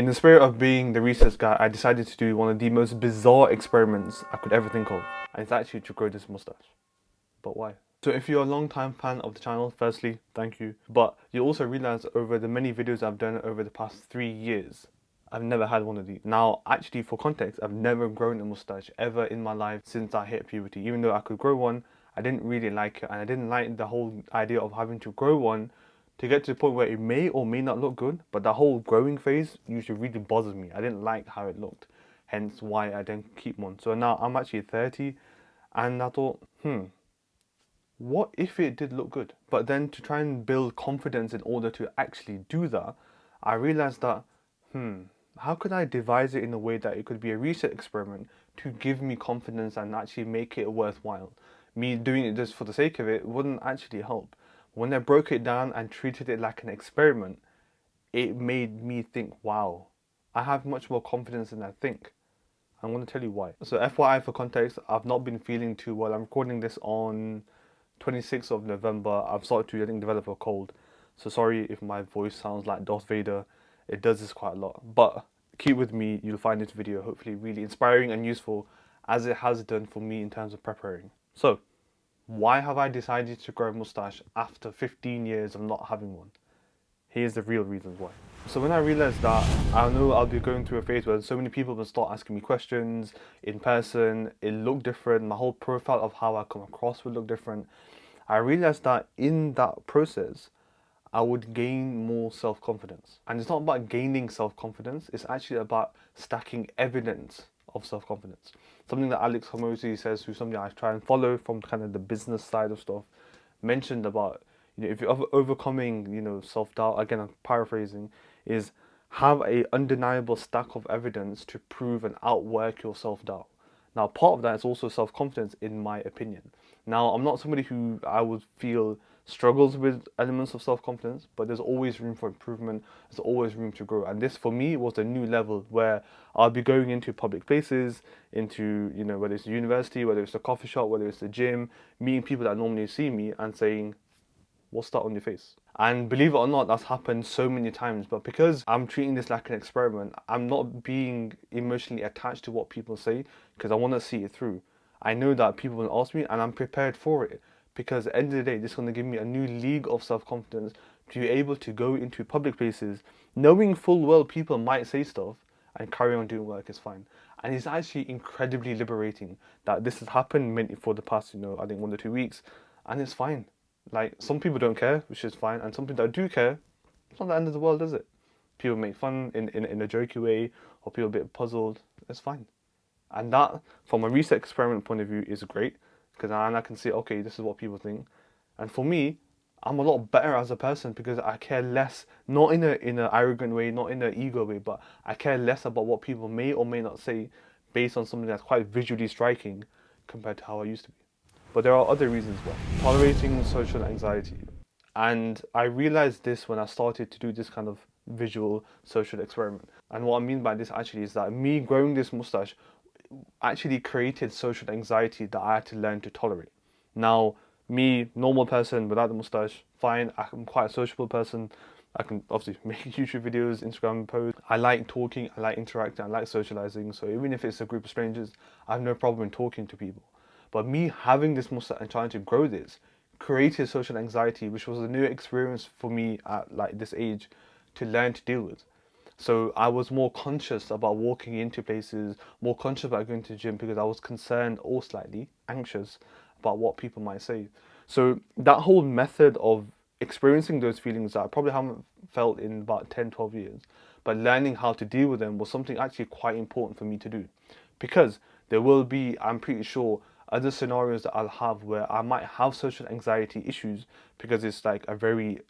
In the spirit of being the research guy, I decided to do one of the most bizarre experiments I could ever think of. And it's actually to grow this mustache. But why? So if you're a long-time fan of the channel, firstly, thank you. But you also realize over the many videos I've done over the past 3 years, I've never had one of these. Now, actually, for context, I've never grown a mustache ever in my life since I hit puberty. Even though I could grow one, I didn't really like it. And I didn't like the whole idea of having to grow one to get to the point where it may or may not look good. But the whole growing phase usually really bothers me. I didn't like how it looked. Hence why I didn't keep one. So now I'm actually 30 and I thought, what if it did look good? But then to try and build confidence in order to actually do that, I realized that, how could I devise it in a way that it could be a research experiment to give me confidence and actually make it worthwhile? Me doing it just for the sake of it wouldn't actually help. When I broke it down and treated it like an experiment, it made me think, wow, I have much more confidence than I think. I'm going to tell you why. So FYI for context, I've not been feeling too well. I'm recording this on 26th of November. I've started to, I think, develop a cold. So sorry if my voice sounds like Darth Vader. It does this quite a lot. But keep with me. You'll find this video hopefully really inspiring and useful as it has done for me in terms of preparing. So, why have I decided to grow a mustache after 15 years of not having one? Here's the real reasons why. So when I realized that I know I'll be going through a phase where so many people will start asking me questions in person, it looked different, my whole profile of how I come across would look different. I realized that in that process, I would gain more self-confidence. And it's not about gaining self-confidence, it's actually about stacking evidence of self-confidence. Something that Alex Hormozy says, who's something I try and follow from kind of the business side of stuff, mentioned about, if you're overcoming, self-doubt, again, I'm paraphrasing, is have a undeniable stack of evidence to prove and outwork your self-doubt. Now, part of that is also self-confidence, in my opinion. Now, I'm not somebody who I would feel struggles with elements of self-confidence, but there's always room for improvement. There's always room to grow. And this, for me, was a new level where I'll be going into public places, into, whether it's the university, whether it's the coffee shop, whether it's the gym, meeting people that normally see me and saying, what's that on your face? And believe it or not, that's happened so many times. But because I'm treating this like an experiment, I'm not being emotionally attached to what people say because I want to see it through. I know that people will ask me and I'm prepared for it because at the end of the day, this is going to give me a new league of self-confidence to be able to go into public places knowing full well people might say stuff and carry on doing work is fine. And it's actually incredibly liberating that this has happened for the past, I think 1 or 2 weeks, and it's fine. Like, some people don't care, which is fine, and some people that do care, it's not the end of the world, is it? People make fun in a jokey way, or people a bit puzzled, it's fine. And that, from a research experiment point of view, is great, because I can see, okay, this is what people think. And for me, I'm a lot better as a person because I care less, not in a arrogant way, not in an ego way, but I care less about what people may or may not say based on something that's quite visually striking compared to how I used to be. But there are other reasons why. Tolerating social anxiety. And I realized this when I started to do this kind of visual social experiment. And what I mean by this actually is that me growing this mustache actually created social anxiety that I had to learn to tolerate. Now, me, normal person without the mustache, fine. I'm quite a sociable person. I can obviously make YouTube videos, Instagram posts. I like talking, I like interacting, I like socializing. So even if it's a group of strangers, I have no problem in talking to people. But me having this mustache and trying to grow this created social anxiety, which was a new experience for me at like this age to learn to deal with. So I was more conscious about walking into places, more conscious about going to the gym because I was concerned or slightly anxious about what people might say. So that whole method of experiencing those feelings that I probably haven't felt in about 10, 12 years, but learning how to deal with them was something actually quite important for me to do. Because there will be, I'm pretty sure, other scenarios that I'll have where I might have social anxiety issues because it's like a very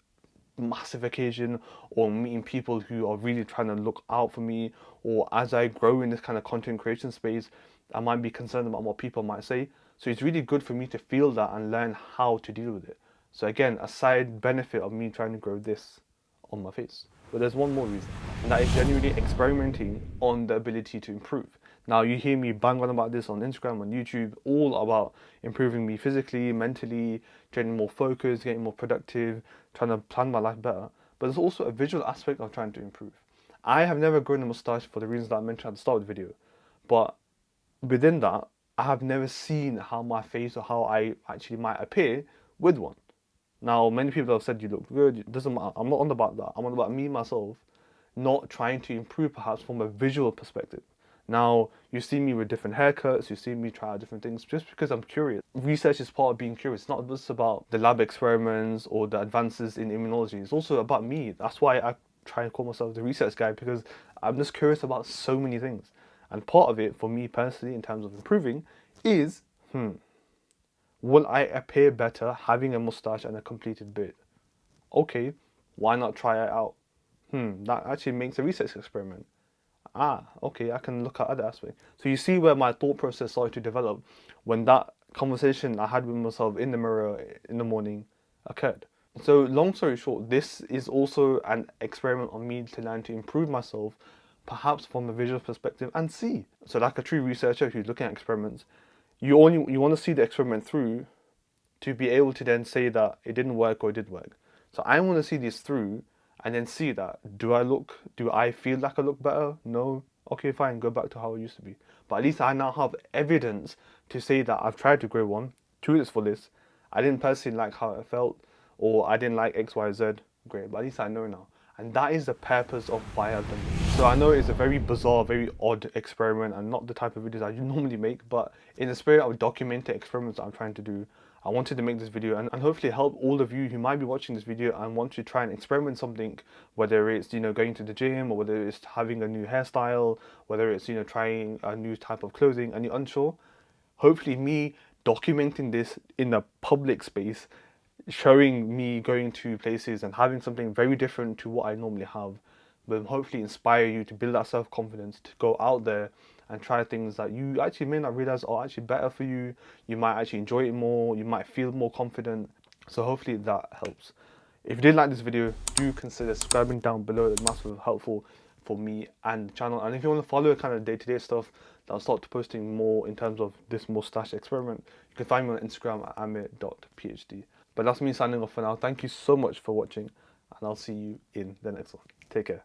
massive occasion or meeting people who are really trying to look out for me, or as I grow in this kind of content creation space, I might be concerned about what people might say. So it's really good for me to feel that and learn how to deal with it. So again, a side benefit of me trying to grow this on my face. But there's one more reason, and that is genuinely experimenting on the ability to improve. Now, you hear me bang on about this on Instagram, on YouTube, all about improving me physically, mentally, getting more focused, getting more productive, trying to plan my life better. But there's also a visual aspect of trying to improve. I have never grown a moustache for the reasons that I mentioned at the start of the video, but within that, I have never seen how my face or how I actually might appear with one. Now, many people have said you look good. It doesn't matter. I'm not on about that. I'm on about me myself, not trying to improve perhaps from a visual perspective. Now, you see me with different haircuts, you see me try out different things just because I'm curious. Research is part of being curious. It's not just about the lab experiments or the advances in immunology. It's also about me. That's why I try and call myself the research guy, because I'm just curious about so many things. And part of it, for me personally, in terms of improving, is will I appear better having a mustache and a completed beard? Okay, why not try it out? That actually makes a research experiment. Okay, I can look at other aspects. So you see where my thought process started to develop when that conversation I had with myself in the mirror in the morning occurred. So long story short, this is also an experiment on me to learn to improve myself, perhaps from a visual perspective and see. So like a true researcher who's looking at experiments, you want to see the experiment through to be able to then say that it didn't work or it did work. So I want to see this through and then see that do I feel like I look better? No. Okay, fine, go back to how it used to be. But at least I now have evidence to say that I've tried to grow one to its fullest. I didn't personally like how it felt, or I didn't like X, Y, Z. Great, but at least I know now. And that is the purpose of why I've done this. So I know it's a very bizarre, very odd experiment and not the type of videos I normally make, but in the spirit of documenting experiments that I'm trying to do, I wanted to make this video and hopefully help all of you who might be watching this video and want to try and experiment something, whether it's, going to the gym, or whether it's having a new hairstyle, whether it's, trying a new type of clothing and you're unsure. Hopefully me documenting this in a public space, showing me going to places and having something very different to what I normally have, will hopefully inspire you to build that self-confidence, to go out there and try things that you actually may not realize are actually better for you. You might actually enjoy it more, you might feel more confident. So hopefully that helps. If you did like this video, do consider subscribing down below. It's massively helpful for me and the channel. And if you want to follow kind of day-to-day stuff, that I'll start posting more in terms of this mustache experiment, you can find me on Instagram at aamir.phd. But that's me signing off for now. Thank you so much for watching, and I'll see you in the next one. Take care.